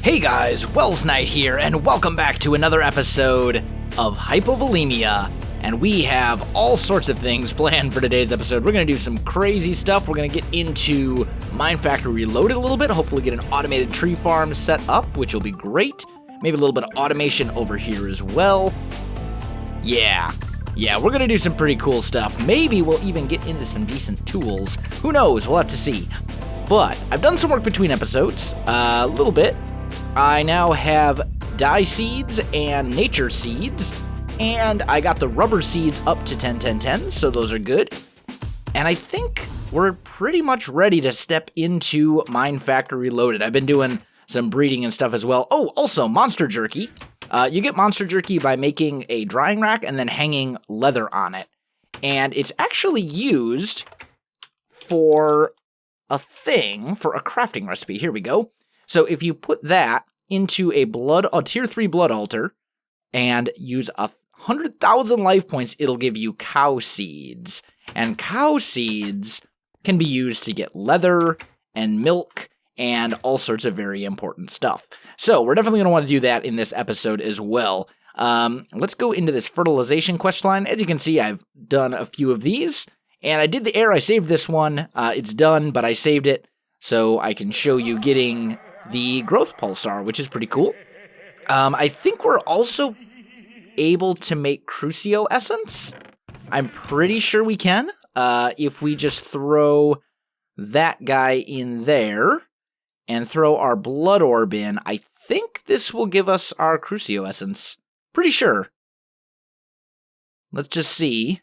Hey guys, Welsknight here, and welcome back to another episode of Hypovolemia. And we have all sorts of things planned for today's episode. We're going to do some crazy stuff. We're going to get into Minefactory Reloaded a little bit, hopefully get an automated tree farm set up, which will be great. Maybe a little bit of automation over here as well. Yeah, we're going to do some pretty cool stuff. Maybe we'll even get into some decent tools. Who knows? We'll have to see. But I've done some work between episodes, a little bit. I now have dye seeds and nature seeds, and I got the rubber seeds up to 10-10-10, so those are good. And I think we're pretty much ready to step into Minefactory Reloaded. I've been doing some breeding and stuff as well. Oh, also, monster jerky. You get monster jerky by making a drying rack and then hanging leather on it. And it's actually used for a thing, for a crafting recipe. Here we go. So if you put that into a tier 3 blood altar and use 100,000 life points, it'll give you cow seeds. And cow seeds can be used to get leather and milk and all sorts of very important stuff. So we're definitely going to want to do that in this episode as well. Let's go into this fertilization questline. As you can see, I've done a few of these. And I did the air. I saved this one. It's done, but I saved it so I can show you getting the growth pulsar, which is pretty cool. I think we're also able to make Crucio essence. I'm pretty sure we can. If we just throw that guy in there and throw our blood orb in, I think this will give us our Crucio essence. Pretty sure. Let's just see.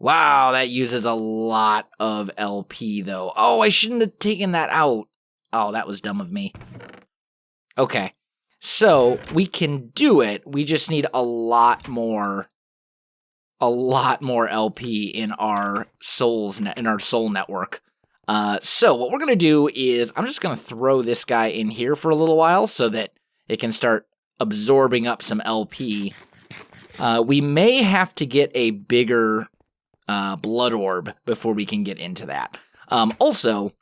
Wow, that uses a lot of LP, though. Oh, I shouldn't have taken that out. Oh, that was dumb of me. Okay, so we can do it. We just need a lot more LP in our soul network. So what we're gonna do is I'm just gonna throw this guy in here for a little while so that it can start absorbing up some LP. We may have to get a bigger blood orb before we can get into that. Also,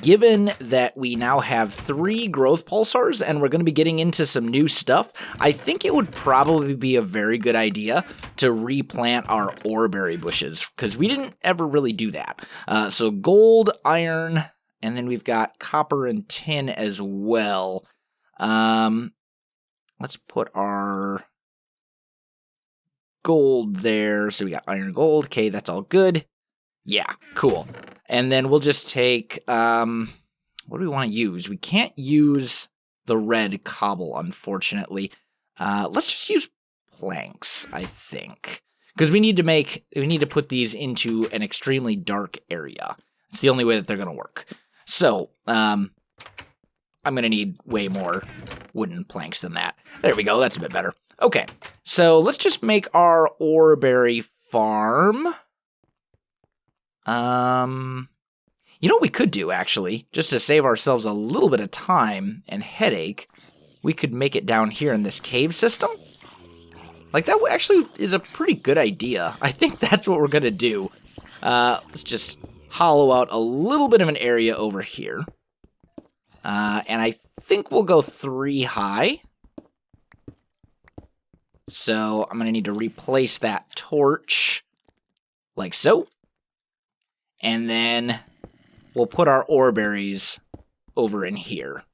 given that we now have 3 growth pulsars and we're going to be getting into some new stuff, I think it would probably be a very good idea to replant our oreberry bushes, because we didn't ever really do that. So gold, iron, and then we've got copper and tin as well. Let's put our gold there. So we got iron, gold. Okay, that's all good. Yeah, cool. And then we'll just take, what do we want to use? We can't use the red cobble, unfortunately. Let's just use planks, I think. Because we need to put these into an extremely dark area. It's the only way that they're going to work. So, I'm going to need way more wooden planks than that. There we go, that's a bit better. Okay, so let's just make our oreberry farm. You know what we could do, actually, just to save ourselves a little bit of time and headache, we could make it down here in this cave system. Like, that actually is a pretty good idea. I think that's what we're going to do. Let's just hollow out a little bit of an area over here. And I think we'll go 3 high. So I'm going to need to replace that torch like so. And then we'll put our oreberries over in here.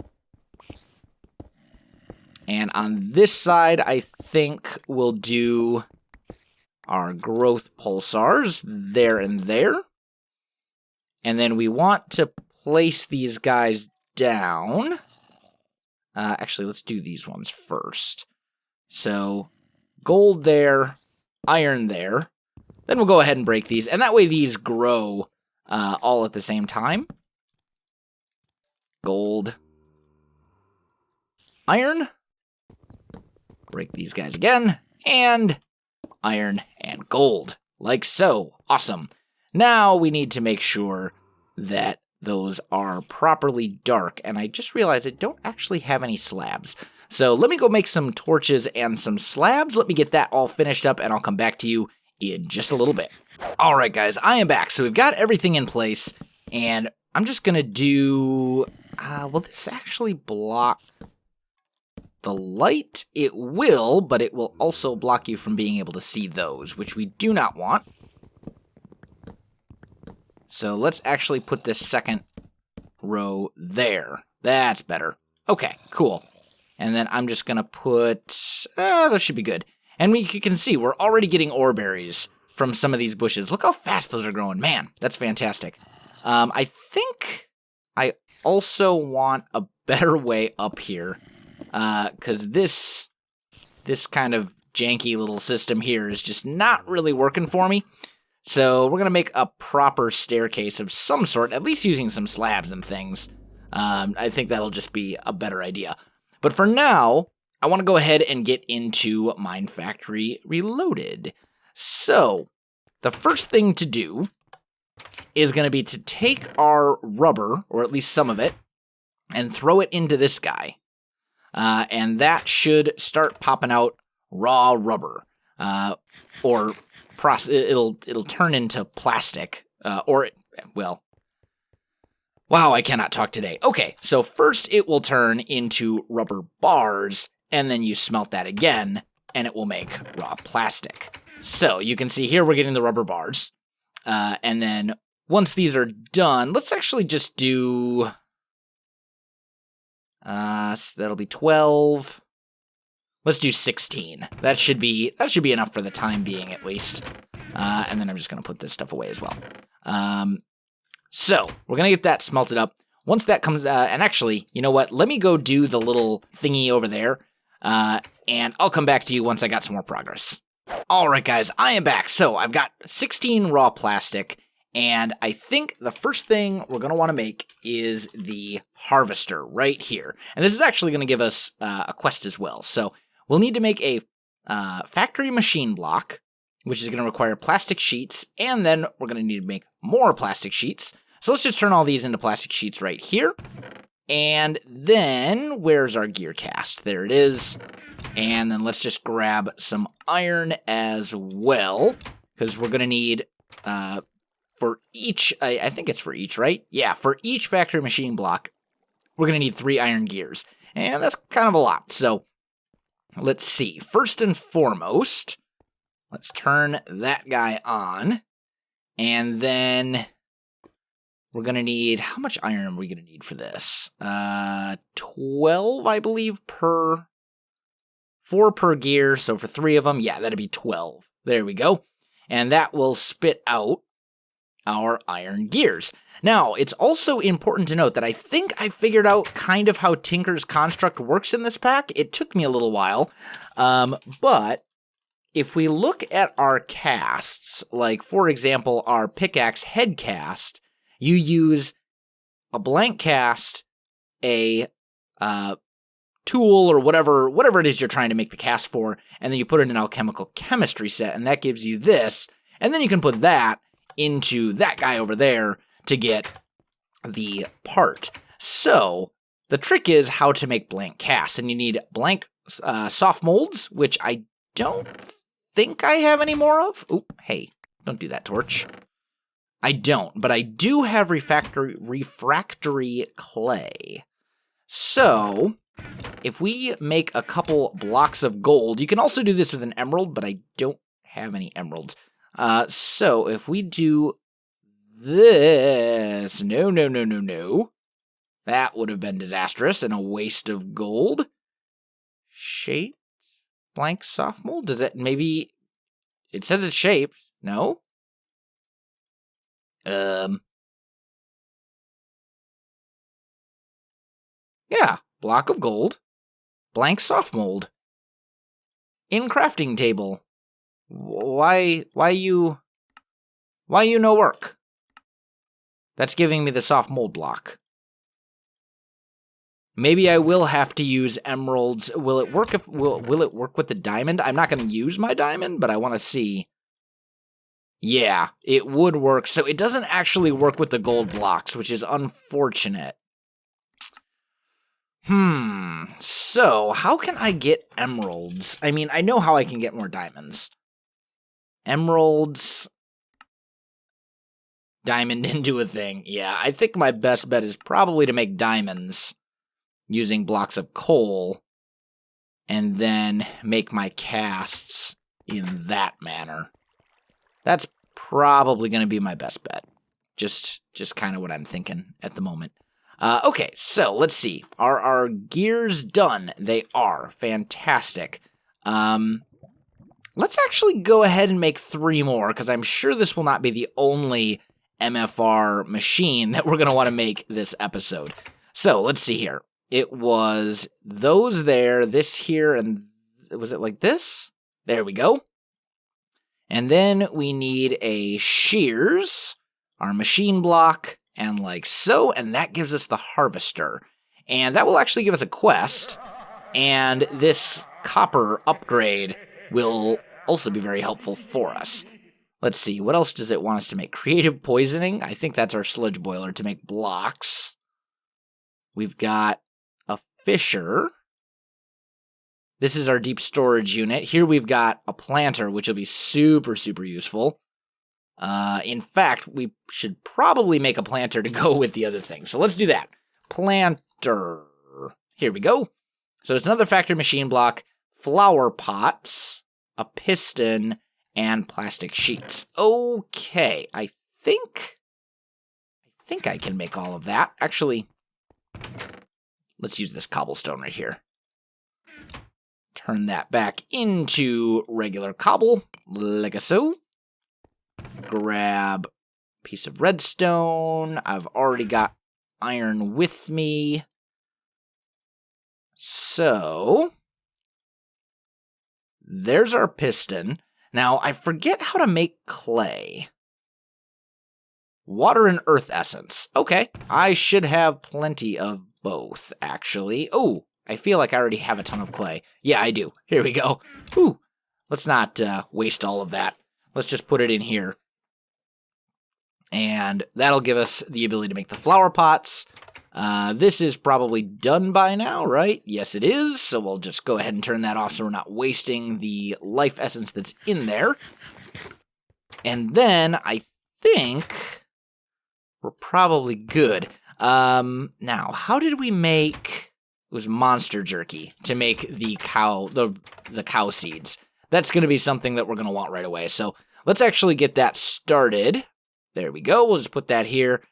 And on this side, I think we'll do our growth pulsars there and there. And then we want to place these guys down. Actually, let's do these ones first. So gold there, iron there. Then we'll go ahead and break these. And that way these grow all at the same time. Gold. Iron. Break these guys again. And iron and gold. Like so. Awesome. Now we need to make sure that those are properly dark. And I just realized I don't actually have any slabs. So let me go make some torches and some slabs. Let me get that all finished up and I'll come back to you in just a little bit. Alright guys, I am back. So we've got everything in place and I'm just going to do Will this actually block the light? It will, but it will also block you from being able to see those, which we do not want. So let's actually put this second row there. That's better. Okay, cool. And then I'm just going to put... those should be good. And you can see we're already getting ore berries from some of these bushes. Look how fast those are growing. Man, that's fantastic. I think I also want a better way up here. Because this kind of janky little system here is just not really working for me. So we're going to make a proper staircase of some sort, at least using some slabs and things. I think that'll just be a better idea. But for now, I want to go ahead and get into Minefactory Reloaded. So the first thing to do is going to be to take our rubber, or at least some of it, and throw it into this guy. And that should start popping out raw rubber. It'll turn into plastic. Wow, I cannot talk today. Okay, so first it will turn into rubber bars, and then you smelt that again, and it will make raw plastic. So you can see here we're getting the rubber bars. And then once these are done, let's actually just do... so that'll be 12. Let's do 16. That should be enough for the time being, at least. And then I'm just going to put this stuff away as well. So we're going to get that smelted up. Once that comes, and actually, you know what? Let me go do the little thingy over there, and I'll come back to you once I got some more progress. All right, guys, I am back. So I've got 16 raw plastic, and I think the first thing we're going to want to make is the harvester right here. And this is actually going to give us a quest as well. So we'll need to make a factory machine block, which is going to require plastic sheets, and then we're going to need to make more plastic sheets. So let's just turn all these into plastic sheets right here. And then, where's our gear cast? There it is. And then let's just grab some iron as well, because we're going to need, for each, I think it's for each, right? Yeah, for each factory machine block, we're going to need 3 iron gears. And that's kind of a lot. So let's see. First and foremost, let's turn that guy on. And then we're going to need, how much iron are we going to need for this? 12, I believe, per, 4 per gear. So for 3 of them, yeah, that'd be 12. There we go. And that will spit out our iron gears. Now, it's also important to note that I think I figured out kind of how Tinker's Construct works in this pack. It took me a little while, but if we look at our casts, like, for example, our pickaxe head cast, you use a blank cast, a tool, or whatever it is you're trying to make the cast for, and then you put it in an alchemical chemistry set, and that gives you this, and then you can put that into that guy over there to get the part. So the trick is how to make blank casts, and you need blank soft molds, which I don't think I have any more of. Oh, hey, don't do that, Torch. I don't, but I do have refractory clay. So if we make a couple blocks of gold, you can also do this with an emerald, but I don't have any emeralds. So if we do this, no. That would have been disastrous and a waste of gold. Shape, blank soft mold. Does it maybe? It says it's shaped. No. Yeah, block of gold, blank soft mold. In crafting table. Why you no work? That's giving me the soft mold block. Maybe I will have to use emeralds. Will it work will it work with the diamond? I'm not going to use my diamond, but I want to see. Yeah, it would work. So it doesn't actually work with the gold blocks, which is unfortunate. So how can I get emeralds? I mean, I know how I can get more diamonds. Emeralds. diamond into a thing. Yeah, I think my best bet is probably to make diamonds using blocks of coal and then make my casts in that manner. That's probably going to be my best bet. Just kind of what I'm thinking at the moment. Okay, so let's see. Are our gears done? They are. Fantastic. Let's actually go ahead and make 3 more, because I'm sure this will not be the only MFR machine that we're going to want to make this episode. So, let's see here. It was those there, this here, and was it like this? There we go. And then we need a shears, our machine block, and like so, and that gives us the harvester. And that will actually give us a quest, and this copper upgrade will also be very helpful for us. Let's see, what else does it want us to make? Creative poisoning? I think that's our sludge boiler to make blocks. We've got a fisher. This is our deep storage unit. Here we've got a planter, which will be super, super useful. In fact, we should probably make a planter to go with the other thing. So let's do that. Planter. Here we go. So it's another factory machine block, flower pots, a piston, and plastic sheets. Okay, I think I can make all of that. Actually, let's use this cobblestone right here. Turn that back into regular cobble, like so. Grab a piece of redstone. I've already got iron with me. So, there's our piston. Now, I forget how to make clay. Water and earth essence. Okay, I should have plenty of both, actually. Oh, I feel like I already have a ton of clay. Yeah, I do. Here we go. Ooh, let's not waste all of that. Let's just put it in here. And that'll give us the ability to make the flower pots. This is probably done by now, right? Yes, it is. So we'll just go ahead and turn that off so we're not wasting the life essence that's in there. And then I think we're probably good. Now, how did we make... It was monster jerky to make the cow seeds. That's going to be something that we're going to want right away. So let's actually get that started. There we go. We'll just put that here.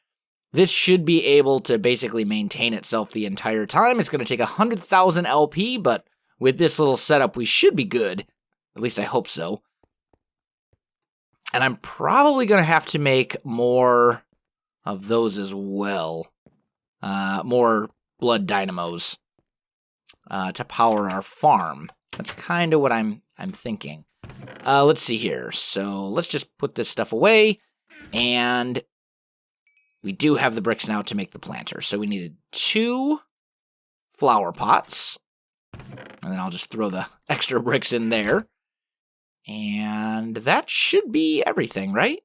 This should be able to basically maintain itself the entire time. It's going to take 100,000 LP, but with this little setup, we should be good. At least I hope so. And I'm probably going to have to make more of those as well. More blood dynamos to power our farm. That's kind of what I'm thinking. Let's see here. So let's just put this stuff away. And we do have the bricks now to make the planter. So we needed 2 flower pots. And then I'll just throw the extra bricks in there. And that should be everything, right?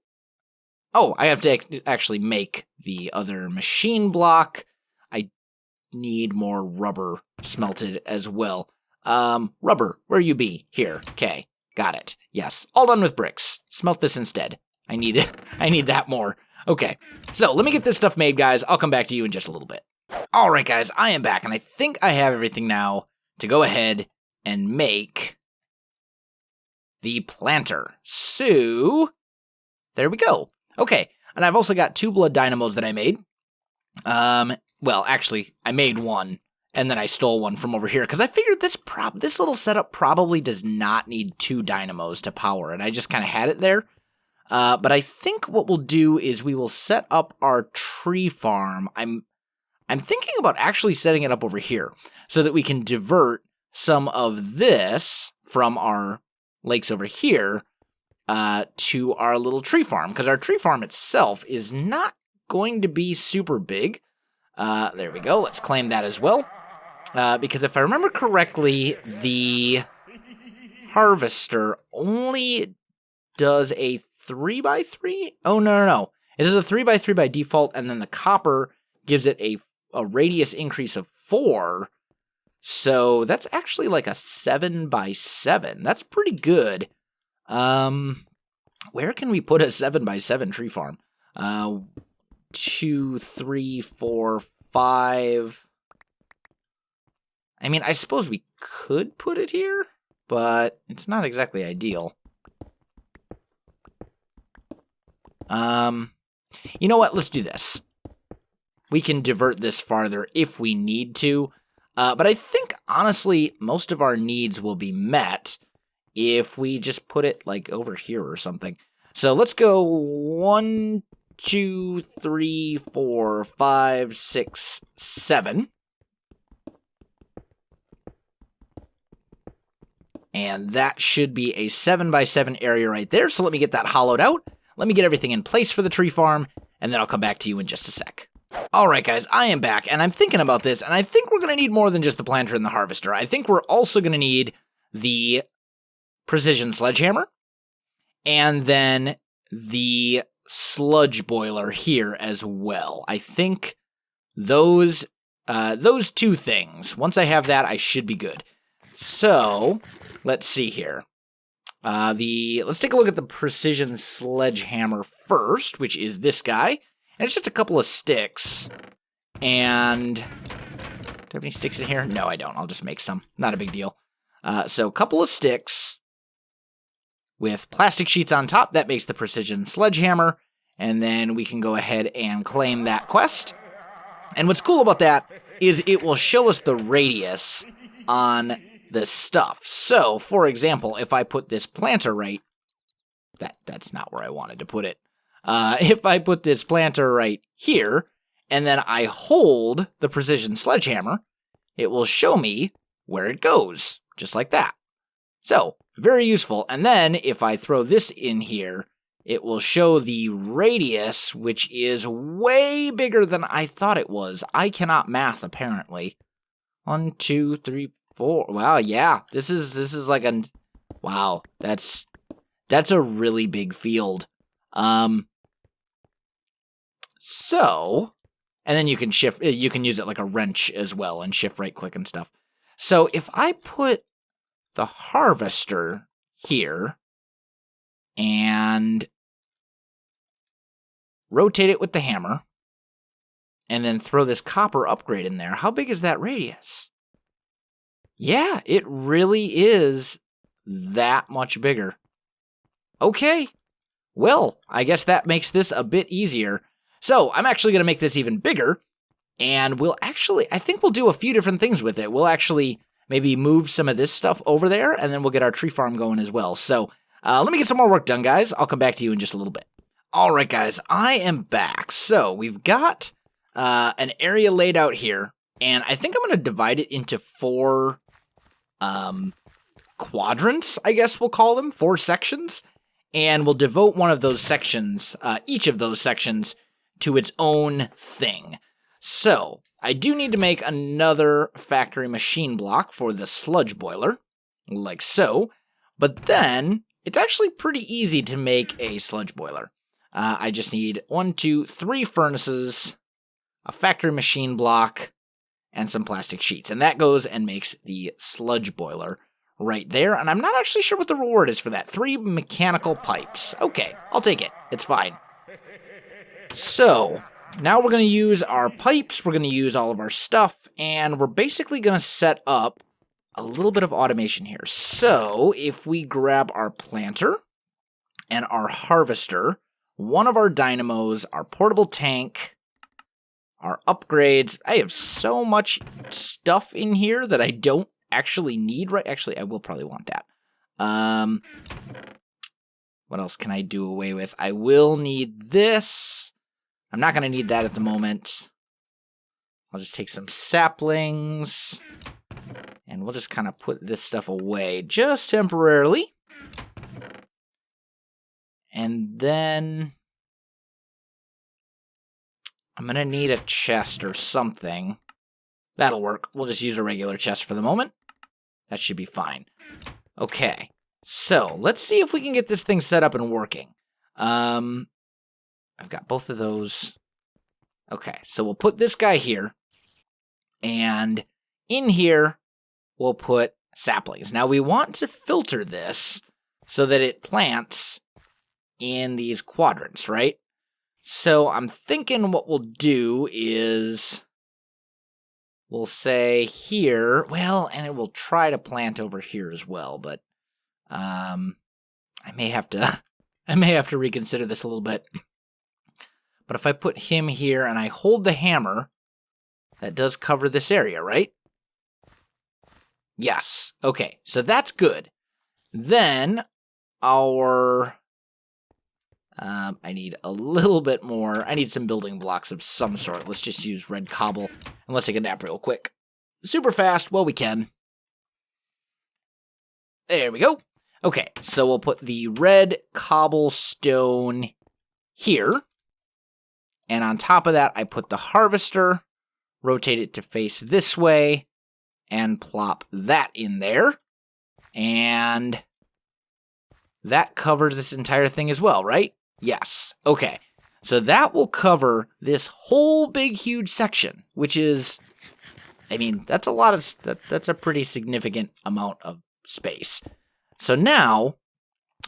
Oh, I have to actually make the other machine block. I need more rubber smelted as well. Rubber, where you be? Here. Okay, got it. Yes, all done with bricks. Smelt this instead. I need it. I need that more. Okay, so let me get this stuff made, guys. I'll come back to you in just a little bit. All right, guys, I am back, and I think I have everything now to go ahead and make the planter. So, there we go. Okay, and I've also got 2 blood dynamos that I made. Well, actually, I made one, and then I stole one from over here, because I figured this little setup probably does not need 2 dynamos to power it. I just kind of had it there. But I think what we'll do is we will set up our tree farm. I'm thinking about actually setting it up over here so that we can divert some of this from our lakes over here to our little tree farm, because our tree farm itself is not going to be super big. There we go. Let's claim that as well. Because if I remember correctly, the harvester only does a 3x3? Oh, no. It is a 3x3 by default, and then the copper gives it a radius increase of 4. So that's actually like a 7x7. That's pretty good. Where can we put a 7x7 tree farm? 2, 3, 4, 5. I mean, I suppose we could put it here, but it's not exactly ideal. You know what? Let's do this. We can divert this farther if we need to, but I think, honestly, most of our needs will be met if we just put it, like, over here or something. So let's go 1, 2, 3, 4, 5, 6, 7. And that should be a 7x7 area right there. So let me get that hollowed out. Let me get everything in place for the tree farm, and then I'll come back to you in just a sec. Alright guys, I am back, and I'm thinking about this, and I think we're going to need more than just the planter and the harvester. I think we're also going to need the precision sledgehammer, and then the sludge boiler here as well. I think those two things, once I have that, I should be good. So, let's see here. Let's take a look at the precision sledgehammer first, which is this guy. And it's just a couple of sticks. And do I have any sticks in here? No, I don't. I'll just make some. Not a big deal. So a couple of sticks with plastic sheets on top. That makes the precision sledgehammer. And then we can go ahead and claim that quest. And what's cool about that is it will show us the radius on this stuff. So, for example, if I put this planter right, that's not where I wanted to put it. If I put this planter right here, and then I hold the precision sledgehammer, it will show me where it goes, just like that. So, very useful. And then, if I throw this in here, it will show the radius, which is way bigger than I thought it was. I cannot math, apparently. 1, 2, 3, 4. Wow, yeah. This is like a... Wow, that's a really big field. So, and then you can use it like a wrench as well and shift right click and stuff. So if I put the harvester here and rotate it with the hammer and then throw this copper upgrade in there, how big is that radius? Yeah, it really is that much bigger. Okay. Well, I guess that makes this a bit easier. So, I'm actually going to make this even bigger, and I think we'll do a few different things with it. We'll actually maybe move some of this stuff over there, and then we'll get our tree farm going as well. So, let me get some more work done, guys. I'll come back to you in just a little bit. Alright, guys, I am back. So, we've got an area laid out here, and I think I'm going to divide it into 4 quadrants, I guess we'll call them, 4 sections. And we'll devote one of those sections, each of those sections, to its own thing. So, I do need to make another factory machine block for the sludge boiler, like so. But then, it's actually pretty easy to make a sludge boiler. I just need 1, 2, 3 furnaces, a factory machine block, and some plastic sheets. And that goes and makes the sludge boiler right there, and I'm not actually sure what the reward is for that. 3 mechanical pipes. Okay, I'll take it. It's fine. So, now we're going to use our pipes, we're going to use all of our stuff, and we're basically going to set up a little bit of automation here. So, if we grab our planter and our harvester, one of our dynamos, our portable tank, our upgrades. I have so much stuff in here that I don't actually need, right? Actually, I will probably want that. What else can I do away with? I will need this. I'm not going to need that at the moment. I'll just take some saplings, and we'll just kind of put this stuff away just temporarily. And then I'm going to need a chest or something. That'll work. We'll just use a regular chest for the moment. That should be fine. Okay, so let's see if we can get this thing set up and working. I've got both of those. Okay, so we'll put this guy here. And in here, we'll put saplings. Now, we want to filter this so that it plants in these quadrants, right? So I'm thinking what we'll do is we'll say here, well, and it will try to plant over here as well, but I may have to reconsider this a little bit. But if I put him here and I hold the hammer, that does cover this area, right? Yes. Okay, so that's good. Then I need a little bit more. I need some building blocks of some sort. Let's just use red cobble. And let's take a nap real quick. Super fast. Well, we can. There we go. Okay, so we'll put the red cobblestone here. And on top of that, I put the harvester, rotate it to face this way, and plop that in there. And that covers this entire thing as well, right? Yes. Okay. So that will cover this whole big, huge section, which is, I mean, that's a pretty significant amount of space. So now,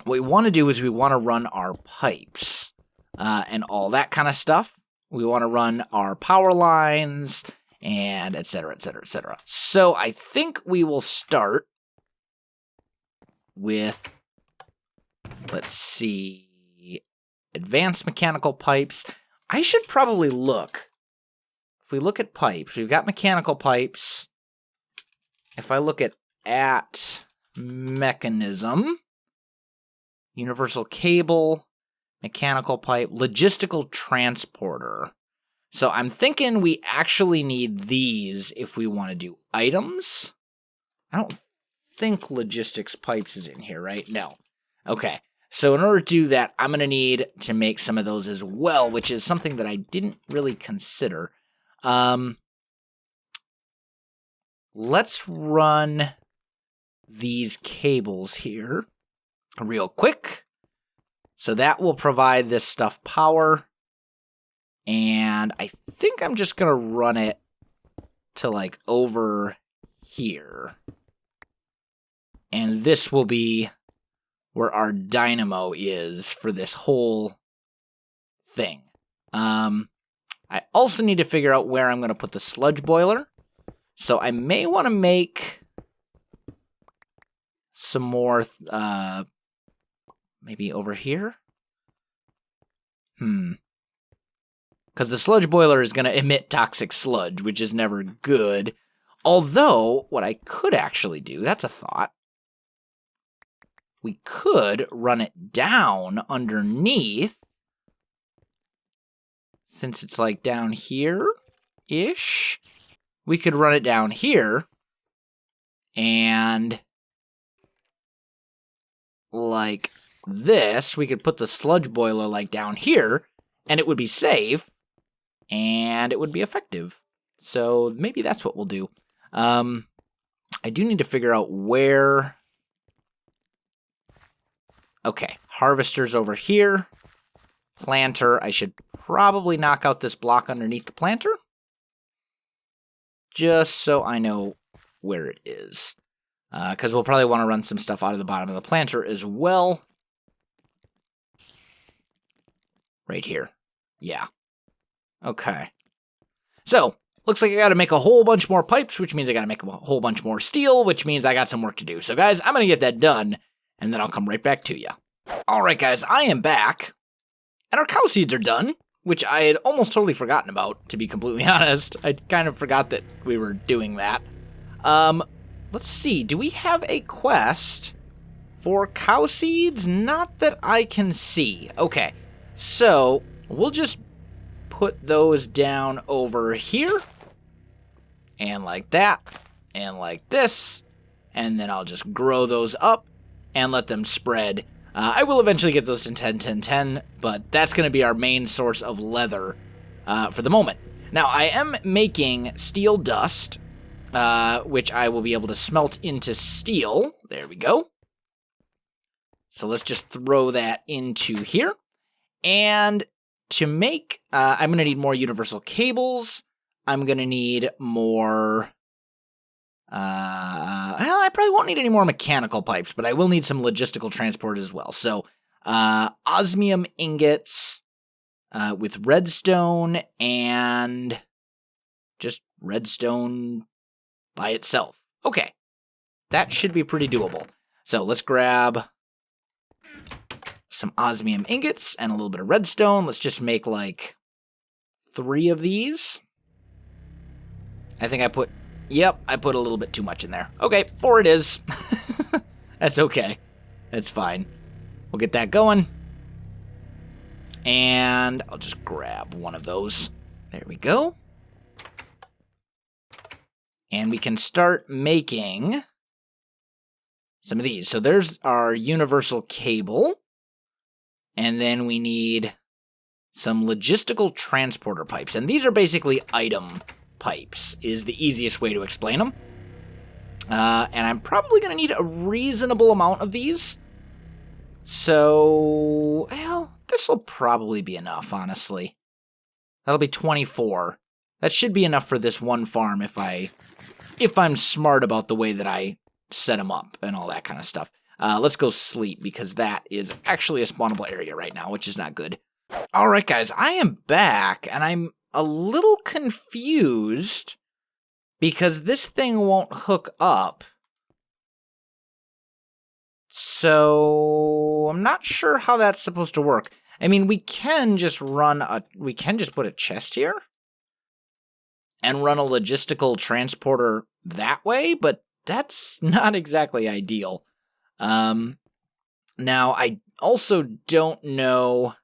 what we want to do is we want to run our pipes and all that kind of stuff. We want to run our power lines and et cetera, et cetera, et cetera. So I think we will start with, let's see, advanced mechanical pipes. I should probably look. If we look at pipes, we've got mechanical pipes. If I look at mechanism, universal cable, mechanical pipe, logistical transporter. So I'm thinking we actually need these if we want to do items. I don't think logistics pipes is in here, right? No. Okay. So in order to do that, I'm going to need to make some of those as well, which is something that I didn't really consider. Let's run these cables here real quick. So that will provide this stuff power. And I think I'm just going to run it to like over here. And this will be where our dynamo is for this whole thing. I also need to figure out where I'm going to put the sludge boiler. So I may want to make some more, maybe over here? Because the sludge boiler is going to emit toxic sludge, which is never good. Although, what I could actually do, that's a thought. We could run it down underneath, since it's like down here-ish. We could run it down here, and like this, we could put the sludge boiler like down here, and it would be safe, and it would be effective. So maybe that's what we'll do. I do need to figure out where. Okay, harvester's over here. Planter, I should probably knock out this block underneath the planter. Just so I know where it is. Because we'll probably want to run some stuff out of the bottom of the planter as well. Right here. Yeah. Okay. So, looks like I gotta make a whole bunch more pipes, which means I gotta make a whole bunch more steel, which means I got some work to do. So guys, I'm gonna get that done, and then I'll come right back to you. Alright guys, I am back, and our cow seeds are done, which I had almost totally forgotten about, to be completely honest. I kind of forgot that we were doing that. Let's see, do we have a quest for cow seeds? Not that I can see. Okay, so we'll just put those down over here, and like that, and like this, and then I'll just grow those up and let them spread. I will eventually get those to 10, 10, 10, but that's going to be our main source of leather for the moment. Now, I am making steel dust, which I will be able to smelt into steel. There we go. So let's just throw that into here. And to make, I'm going to need more universal cables. I'm going to need more, well, I probably won't need any more mechanical pipes, but I will need some logistical transport as well. So, osmium ingots, with redstone and just redstone by itself. Okay, that should be pretty doable. So let's grab some osmium ingots and a little bit of redstone. Let's just make like 3 of these. I think I put a little bit too much in there. Okay, 4 it is. That's okay. That's fine. We'll get that going. And I'll just grab one of those. There we go. And we can start making some of these. So there's our universal cable. And then we need some logistical transporter pipes. And these are basically item pipes, is the easiest way to explain them. And I'm probably going to need a reasonable amount of these. So, well, this will probably be enough, honestly. That'll be 24. That should be enough for this one farm if I'm smart about the way that I set them up and all that kind of stuff. Let's go sleep, because that is actually a spawnable area right now, which is not good. All right, guys, I am back, and I'm a little confused because this thing won't hook up. So I'm not sure how that's supposed to work. I mean, we can just put a chest here and run a logistical transporter that way, but that's not exactly ideal. Now, I also don't know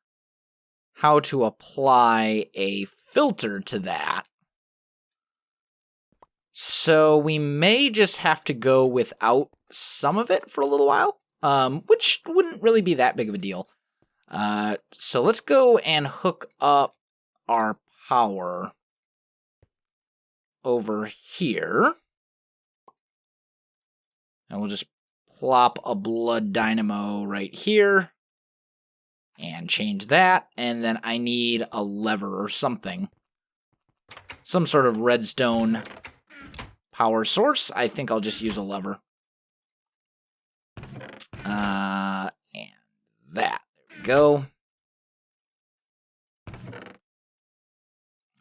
how to apply a filter to that. So we may just have to go without some of it for a little while, which wouldn't really be that big of a deal. So let's go and hook up our power over here. And we'll just plop a blood dynamo right here and change that. And then I need a lever or something. Some sort of redstone power source. I think I'll just use a lever. And that. There we go.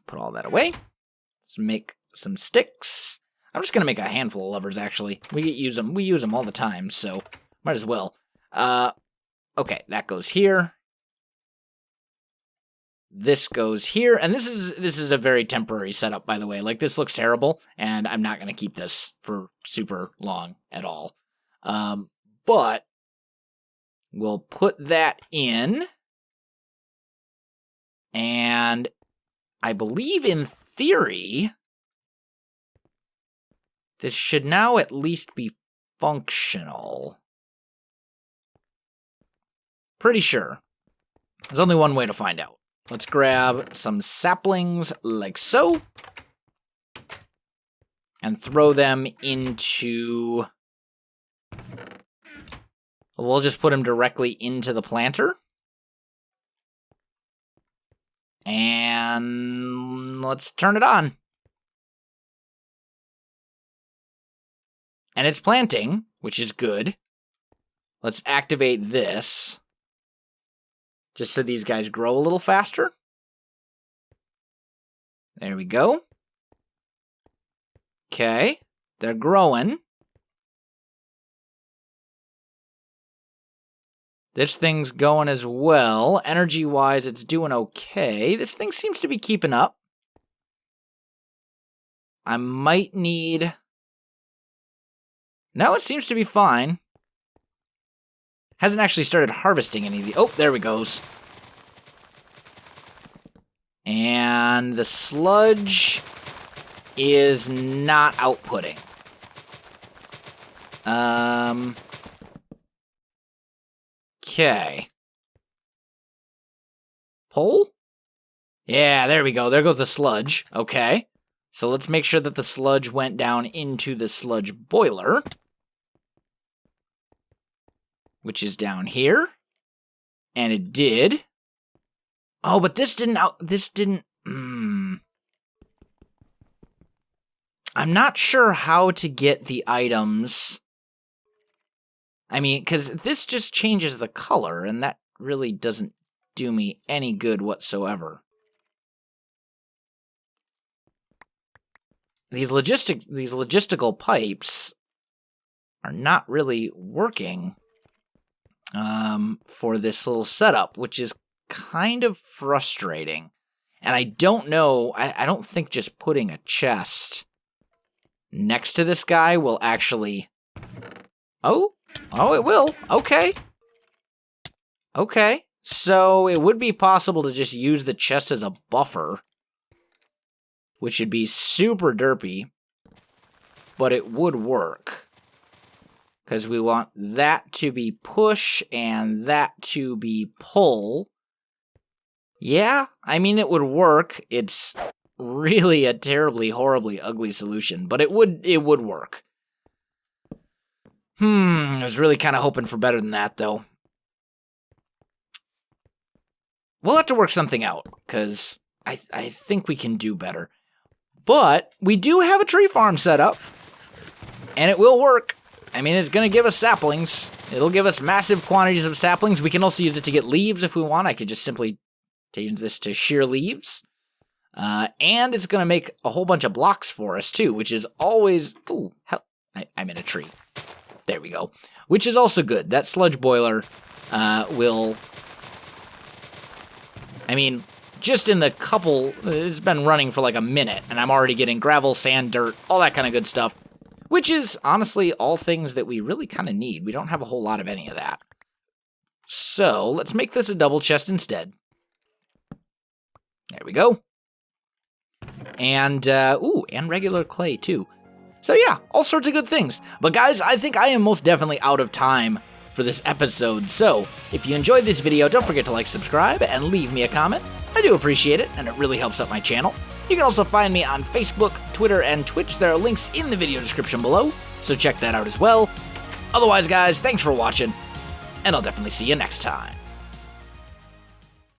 Put all that away. Let's make some sticks. I'm just going to make a handful of levers, actually. We use them all the time, so might as well. Okay, that goes here. This goes here, and this is a very temporary setup, by the way. Like, this looks terrible, and I'm not going to keep this for super long at all. But we'll put that in, and I believe in theory this should now at least be functional. Pretty sure. There's only one way to find out. Let's grab some saplings like so. And throw them into... We'll just put them directly into the planter. And let's turn it on. And it's planting, which is good. Let's activate this. Just so these guys grow a little faster. There we go. Okay, they're growing. This thing's going as well. Energy-wise, it's doing okay. This thing seems to be keeping up. I might need... No, it seems to be fine. Hasn't actually started harvesting any of the... Oh, there we goes. And the sludge is not outputting. Okay. Pull? Yeah, there we go. There goes the sludge. Okay. So let's make sure that the sludge went down into the sludge boiler, which is down here. And it did. Oh, but this didn't I'm not sure how to get the items. I mean, because this just changes the color, and that really doesn't do me any good whatsoever. These logistical pipes are not really working for this little setup, which is kind of frustrating. And I don't know, I don't think just putting a chest next to this guy will actually... Oh, it will. Okay. Okay. So it would be possible to just use the chest as a buffer, which would be super derpy, but it would work. Because we want that to be push and that to be pull. Yeah, I mean, it would work. It's really a terribly, horribly ugly solution, but it would work. I was really kind of hoping for better than that, though. We'll have to work something out, because I think we can do better. But we do have a tree farm set up, and it will work. I mean, it's going to give us saplings. It'll give us massive quantities of saplings. We can also use it to get leaves if we want. I could just simply change this to sheer leaves. And it's going to make a whole bunch of blocks for us, too, which is always... Ooh, hell, I'm in a tree. There we go. Which is also good. That sludge boiler will... I mean, just in the couple... It's been running for like a minute, and I'm already getting gravel, sand, dirt, all that kind of good stuff. Which is, honestly, all things that we really kind of need. We don't have a whole lot of any of that. So, let's make this a double chest instead. There we go. And, and regular clay, too. So yeah, all sorts of good things. But guys, I think I am most definitely out of time for this episode. So, if you enjoyed this video, don't forget to like, subscribe, and leave me a comment. I do appreciate it, and it really helps out my channel. You can also find me on Facebook, Twitter, and Twitch. There are links in the video description below, so check that out as well. Otherwise, guys, thanks for watching, and I'll definitely see you next time.